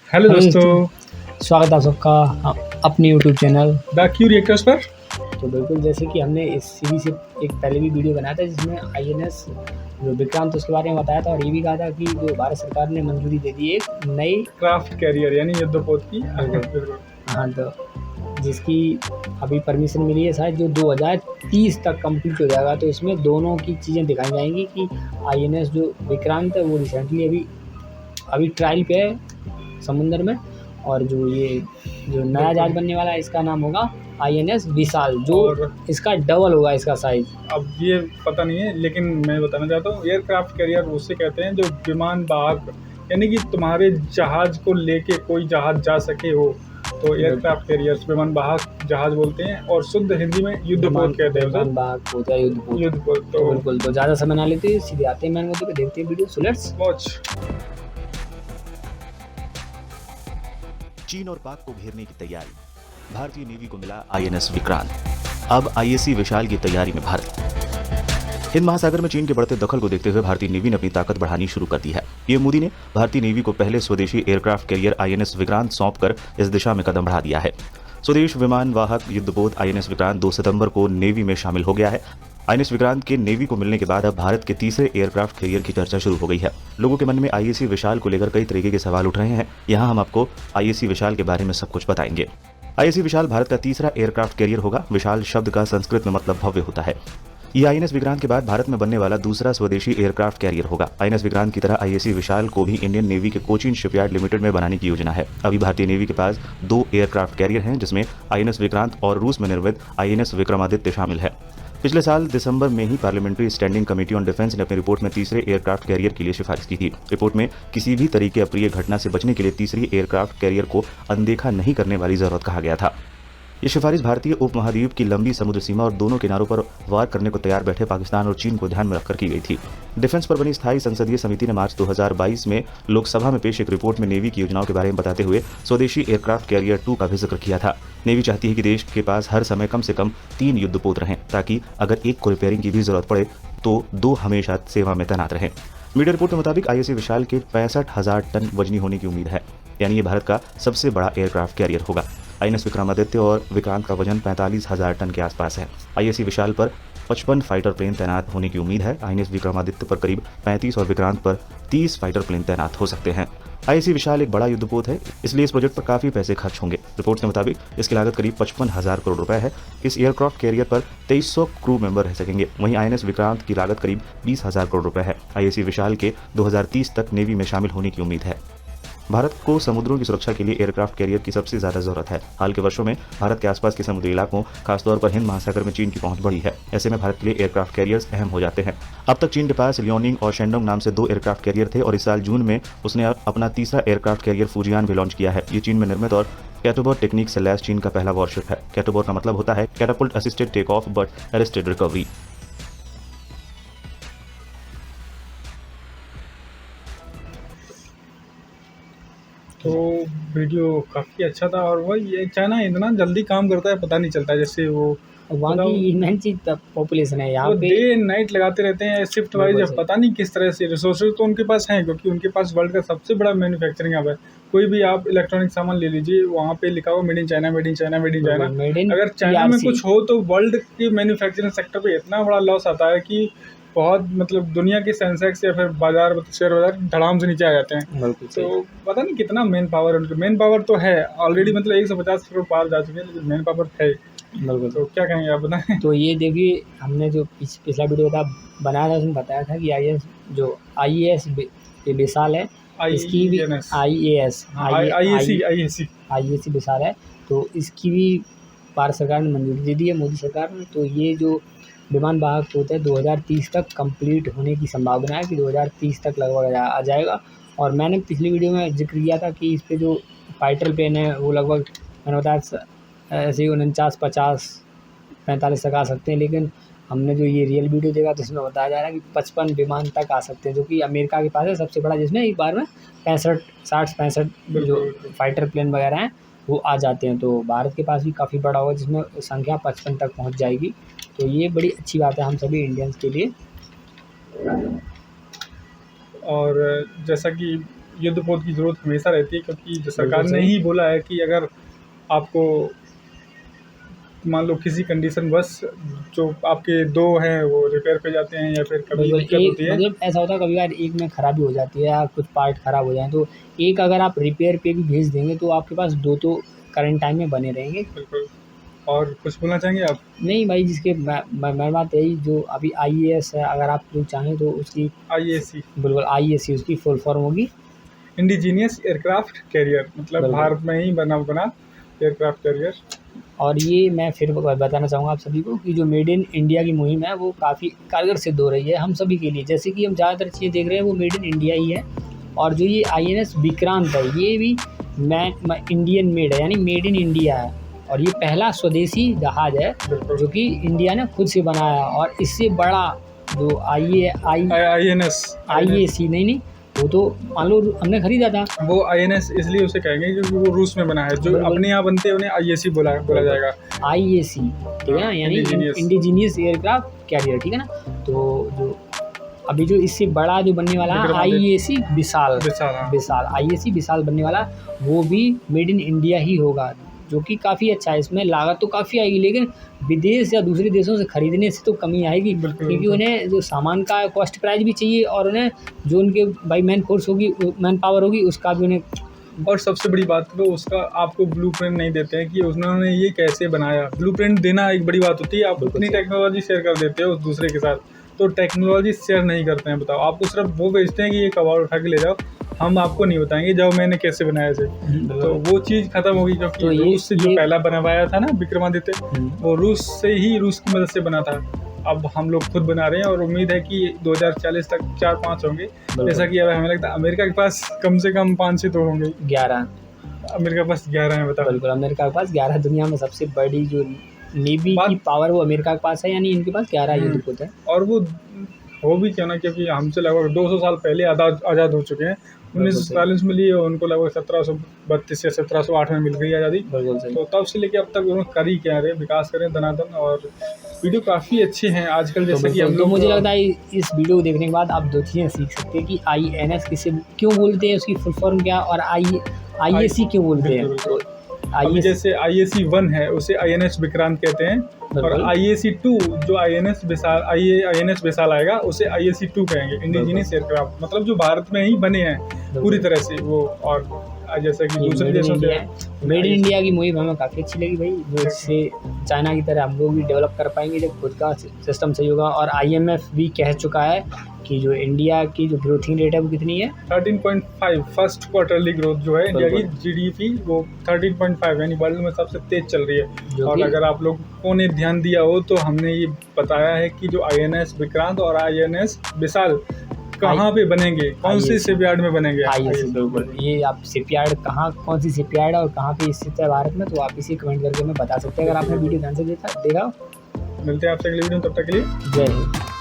Hello hello दोस्तों। दोस्तों, स्वागत है आप सबका अपने YouTube channel. The Q reactors पर। तो बिल्कुल जैसे कि हमने इस सीरीज से एक पहले भी वीडियो बनाया था जिसमें आईएनएस जो विक्रांत उसके बारे में बताया था, और ये भी कहा था कि जो भारत सरकार ने मंजूरी दे दी एक नई क्राफ्ट कैरियर यानी युद्धपोत की। बिल्कुल बिल्कुल। हाँ, तो जिसकी अभी परमिशन मिली है शायद जो 2030 तक कंप्लीट हो जाएगा। तो इसमें दोनों की चीज़ें दिखाई जाएंगी कि आईएनएस जो विक्रांत है वो रिसेंटली अभी अभी ट्रायल पे है समुंदर में, और जो नया जहाज बिल्कुल। बनने वाला है इसका नाम होगा आईएनएस विशाल, जो और इसका डबल होगा इसका साइज। अब ये पता नहीं है, लेकिन मैं बताना चाहता हूँ एयरक्राफ्ट कैरियर उसे कहते हैं जो विमान वाहक, यानी कि तुम्हारे जहाज को लेके कोई जहाज जा सके हो, तो बिल्कुल एयरक्राफ्ट कैरियर्स विमान वाहक जहाज बोलते हैं, और शुद्ध हिंदी में विमान युद्धपोत कहते हैं विमान उसे। वाहक हो या युद्धपोत। युद्धपोत तो तो बिल्कुल, तो ज़्यादा समय ना लेते सीधे आते हैं मैन मुद्दे पे, देखते हैं वीडियो। So let's. वॉच। चीन और पाक को घेरने की तैयारी, भारतीय नेवी को मिला आईएनएस विक्रांत। अब आईएससी विशाल की तैयारी में भारत। हिंद महासागर में चीन के बढ़ते दखल को देखते हुए भारतीय नेवी ने अपनी ताकत बढ़ानी शुरू कर दी है। पीएम मोदी ने भारतीय नेवी को पहले स्वदेशी एयरक्राफ्ट कैरियर आईएनएस विक्रांत सौंपकर इस दिशा में कदम बढ़ा दिया है। स्वदेश विमान वाहक युद्धपोत आईएनएस विक्रांत 2 सितंबर को नेवी में शामिल हो गया है। आईएनएस विक्रांत के नेवी को मिलने के बाद अब भारत के तीसरे एयरक्राफ्ट कैरियर की चर्चा शुरू हो गई है। लोगों के मन में आईएससी विशाल को लेकर कई तरीके के सवाल उठ रहे हैं। यहाँ हम आपको आईएससी विशाल के बारे में सब कुछ बताएंगे। आईएससी विशाल भारत का तीसरा एयरक्राफ्ट कैरियर होगा। विशाल शब्द का संस्कृत में मतलब भव्य होता है। ये आईएनएस विक्रांत के बाद भारत में बनने वाला दूसरा स्वदेशी एयरक्राफ्ट कैरियर होगा। आईएनएस विक्रांत की तरह आईएससी विशाल को भी इंडियन नेवी के कोचीन शिपयार्ड लिमिटेड में बनाने की योजना है। अभी भारतीय नेवी के पास 2 एयरक्राफ्ट कैरियर हैं, जिसमें आईएनएस विक्रांत और रूस में निर्मित आईएनएस विक्रमादित्य शामिल है। पिछले साल दिसंबर में ही parliamentary standing committee on defence ने अपनी रिपोर्ट में तीसरे एयरक्राफ्ट कैरियर के लिए सिफारिश की थी। रिपोर्ट में किसी भी तरह की अप्रिय घटना से बचने के लिए तीसरी एयरक्राफ्ट कैरियर को अनदेखा नहीं करने वाली जरूरत कहा गया था। ये सिफारिश भारतीय उपमहाद्वीप की लंबी समुद्र सीमा और दोनों किनारों पर वार करने को तैयार बैठे पाकिस्तान और चीन को ध्यान में रखकर की गई थी। डिफेंस पर बनी स्थायी संसदीय समिति ने मार्च 2022 में लोकसभा में पेश एक रिपोर्ट में नेवी की योजनाओं के बारे में बताते हुए स्वदेशी एयरक्राफ्ट कैरियर 2 का भी जिक्र किया था। नेवी चाहती है कि देश के पास हर समय कम से कम 3 युद्धपोत रहें, ताकि अगर एक को रिपेयरिंग की भी जरूरत पड़े तो 2 हमेशा सेवा में तैनात रहें। मीडिया रिपोर्ट के मुताबिक आईएससी विशाल के 65,000 टन वजनी होने की उम्मीद है, यानी ये भारत का सबसे बड़ा एयरक्राफ्ट कैरियर होगा। आईएनएस विक्रमादित्य और विक्रांत का वजन 45,000 टन के आसपास है। आईएससी विशाल पर 55 फाइटर प्लेन तैनात होने की उम्मीद है। आईएनएस विक्रमादित्य पर करीब 35 और विक्रांत पर 30 फाइटर प्लेन तैनात हो सकते हैं। आईएससी विशाल एक बड़ा युद्धपोत है, इसलिए इस प्रोजेक्ट पर काफी पैसे खर्च होंगे। रिपोर्ट के मुताबिक इसकी लागत करीब 55,000 करोड़ रुपए है। इस एयरक्राफ्ट कैरियर पर 2300 क्रू मेंबर रह सकेंगे। वहीं आईएनएस विक्रांत की लागत करीब 20,000 करोड़ रुपए है। आईएससी विशाल के 2030 तक नेवी में शामिल होने की उम्मीद है। भारत को समुद्रों की सुरक्षा के लिए एयरक्राफ्ट कैरियर की सबसे ज्यादा जरूरत है। हाल के वर्षों में भारत के आसपास के समुद्री इलाकों, खासतौर पर हिंद महासागर में चीन की पहुंच बढ़ी है। ऐसे में भारत के लिए एयरक्राफ्ट कैरियर्स अहम हो जाते हैं। अब तक चीन के पास लियोनिंग और शेंडोंग नाम से 2 एयरक्राफ्ट कैरियर थे, और इस साल जून में उसने अपना तीसरा एयरक्राफ्ट कैरियर फुजियान भी लॉन्च किया है। ये चीन में निर्मित और कैटोबॉट टेक्निक से लैस चीन का पहला वॉरशिप है। कैटोबॉट का मतलब होता है catapult assisted take off but arrested recovery. तो वीडियो काफ़ी अच्छा था, और वही ये चाइना इतना जल्दी काम करता है पता नहीं चलता है। जैसे वो वहाँ की मेन चीज़ पॉपुलेशन है यहाँ वो पे। डे नाइट लगाते रहते हैं शिफ्ट वाइज। बिल्कुल अब सही। पता नहीं किस तरह से रिसोर्सेज तो उनके पास हैं, क्योंकि उनके पास वर्ल्ड का सबसे बड़ा मैन्युफैक्चरिंग हब है। कोई भी आप इलेक्ट्रॉनिक सामान ले लीजिए, वहाँ पे लिखा हुआ made in China, made in China, made in China. बिल्कुल मेड इन अगर चाइना में पीआरसी। कुछ हो तो वर्ल्ड की मैन्युफैक्चरिंग सेक्टर पे इतना बड़ा लॉस आता है कि बहुत, मतलब दुनिया के सेंसेक्स या फिर बाजार, शेयर बाजार धड़ाम से नीचे आ जाते हैं। बिल्कुल तो सही। पता नहीं कितना मेन पावर है उनके। मेन पावर तो है ऑलरेडी, मतलब 150 करोड़ पार जा चुके हैं, लेकिन मेन पावर है। बिल्कुल। तो क्या कहेंगे आप, बताएं। तो ये देखिए, हमने जो पिछला वीडियो बनाया था उसमें बताया था कि आईएएस ये विशाल है, इसकी भी INS, आईएएस IAC विशाल है। तो इसकी भी भारत सरकार ने मंजूरी दे दी है, मोदी सरकार ने। तो ये जो विमान वाहक पोत है 2030 तक कंप्लीट होने की संभावना है, कि 2030 तक लगभग आ जाएगा। और मैंने पिछली वीडियो में जिक्र किया था कि इस पे जो फाइटर प्लेन है वो लगभग मैंने बताया ऐसे ही 49, 50, 45 तक आ सकते हैं। लेकिन हमने जो ये रियल वीडियो देखा तो इसमें बताया जा रहा है कि 55 विमान तक आ सकते हैं, जो कि अमेरिका के पास है सबसे बड़ा, जिसमें एक बार में 65 जो बिल्कुल। फाइटर प्लेन वगैरह हैं वो आ जाते हैं। तो भारत के पास भी काफ़ी बड़ा होगा, जिसमें संख्या 55 तक पहुंच जाएगी। तो ये बड़ी अच्छी बात है हम सभी इंडियंस के लिए। और जैसा कि युद्धपोत की ज़रूरत हमेशा रहती है, क्योंकि जो सरकार बिल्कुल ने सही। ही बोला है कि अगर आपको मान लो किसी कंडीशन बस जो आपके 2 हैं वो रिपेयर पे जाते हैं या फिर कभी बिल्कुल, दिक्कत एक होती है। मतलब ऐसा होता है कभी कभार एक में खराबी हो जाती है या कुछ पार्ट खराब हो जाएँ, तो एक अगर आप रिपेयर पे भी भेज देंगे तो आपके पास 2 तो करंट टाइम में बने रहेंगे। बिल्कुल। और कुछ बोलना चाहेंगे आप? नहीं भाई, जिसके मैं बात यही जो अभी आईएएस है, अगर आप लोग चाहें तो उसकी आईएसी, बिल्कुल आईएसी उसकी फुल फॉर्म होगी। इंडिजीनियस एयरक्राफ्ट कैरियर, मतलब बिल्कुल। भारत में ही बना एयरक्राफ्ट कैरियर। और ये मैं फिर बताना चाहूँगा आप सभी को कि जो मेड इन इंडिया की मुहिम है वो काफ़ी कारगर सिद्ध हो रही है हम सभी के लिए। जैसे कि हम ज़्यादातर चीज़ें देख रहे हैं वो मेड इन इंडिया ही है, और जो ये आईएनएस विक्रांत है ये भी इंडियन मेड है, यानी मेड इन इंडिया है, और ये पहला स्वदेशी जहाज़ है बिल्कुल। जो कि इंडिया ने खुद से बनाया। और इससे बड़ा जो आईएसी नहीं वो तो मान लो हमने खरीदा था। वो आईएनएस इसलिए उसे कहेंगे क्योंकि वो रूस में बना है। जो बिल्कुल। अपने यहाँ बनते हैं उन्हें आईएसी बोला जाएगा। आईएसी, ठीक है ना, यानी इंडिजीनियस। इंडिजीनियस एयरक्राफ्ट कैरियर, ठीक है ना। तो जो अभी जो इससे बड़ा जो बनने वाला है विक्रमादित्य। आईएसी विशाल, हाँ। विशाल आईएसी विशाल बनने वाला वो भी मेड इन इंडिया ही होगा, जो कि काफ़ी अच्छा है। इसमें लागत तो काफ़ी आएगी, लेकिन विदेश या दूसरे देशों से खरीदने से तो कमी आएगी, बिल्कुल, क्योंकि बिल्कुल। उन्हें जो सामान का कॉस्ट प्राइस भी चाहिए, और उन्हें जो उनके भाई मैन फोर्स होगी, मैन पावर होगी, उसका भी उन्हें। और सबसे बड़ी बात तो उसका आपको ब्लूप्रिंट नहीं देते हैं कि उन्होंने ये कैसे बनाया। ब्लूप्रिंट देना एक बड़ी बात होती है, आप बिल्कुल अपनी सही। टेक्नोलॉजी शेयर कर देते हो उस दूसरे के साथ, तो टेक्नोलॉजी शेयर नहीं करते हैं। बताओ, आपको सिर्फ वो भेजते हैं कि ये कबाड़ उठा के ले जाओ, हम आपको नहीं बताएंगे जाओ मैंने कैसे बनाया इसे। तो वो चीज़ खत्म होगी, क्योंकि तो रूस से जो ये पहला बनवाया था ना विक्रमादित्य, वो रूस की मदद से बना था। अब हम लोग खुद बना रहे हैं और उम्मीद है कि 2040 तक 4-5 होंगे। जैसा कि अब हमें लगता है अमेरिका के पास कम से कम 5-6 तो होंगे। 11, अमेरिका के पास 11 हैं, बताओ। बिल्कुल अमेरिका के पास 11, दुनिया में सबसे बड़ी जो नेवी की पावर वो अमेरिका के पास है, यानी इनके पास 11 युद्धपोत है। और वो हो भी क्यों ना, क्योंकि हमसे लगभग 200 साल पहले आज़ाद हो चुके हैं। 1947 में लिए, उनको लगभग 1732 या 1708 में मिल गई आज़ादी। बिल्कुल सही। तो तब से लेके अब तक उन्होंने कर ही क्या रहे, विकास करें दनादन। और वीडियो काफ़ी अच्छे हैं आजकल, जैसे कि हम तो लोग। मुझे लगता है इस वीडियो को देखने के बाद आप 2 चीज़ें सीख सकते हैं कि आईएनएस किसे क्यों बोलते हैं, उसकी फुल फॉर्म क्या, और आईएसी क्यों बोलते हैं। बिल्कुल। तो अभी जैसे आईएसी 1 है उसे आईएनएस विक्रांत कहते हैं, और आईएसी 2 जो आईएनएस विशाल आएगा उसे आईएसी 2 कहेंगे। इंडिजीनियस एयरक्राफ्ट, मतलब जो भारत में ही बने हैं पूरी तरह से वो। और जैसे कि दूसरे देशों से मेड इन इंडिया की मुहिम हमें काफ़ी अच्छी लगी भाई, जो इससे चाइना की तरह हम लोग भी डेवलप कर पाएंगे जब खुद का सिस्टम सही होगा। और आईएमएफ भी कह चुका है कि जो इंडिया की जो ग्रोथिंग रेट है वो कितनी है, 13.5 फर्स्ट क्वार्टरली ग्रोथ जो है इंडिया की जीडीपी, वो 13.5 यानी वर्ल्ड में सबसे तेज चल रही है। और अगर आप लोगों ने ध्यान दिया हो तो हमने ये बताया है कि जो आईएनएस विक्रांत और आईएनएस विशाल कहाँ पे बनेंगे, कौन से शिपयार्ड में बनेंगे। आईएसी, बिल्कुल। ये आप शिपयार्ड कहाँ, कौन सी शिपयार्ड है और कहाँ पे स्थित है भारत में, तो आप इसे कमेंट करके हमें बता सकते हैं, अगर आपने वीडियो ध्यान से देखा। मिलते हैं आपसे अगली वीडियो में, तब तक के लिए जय हिंद।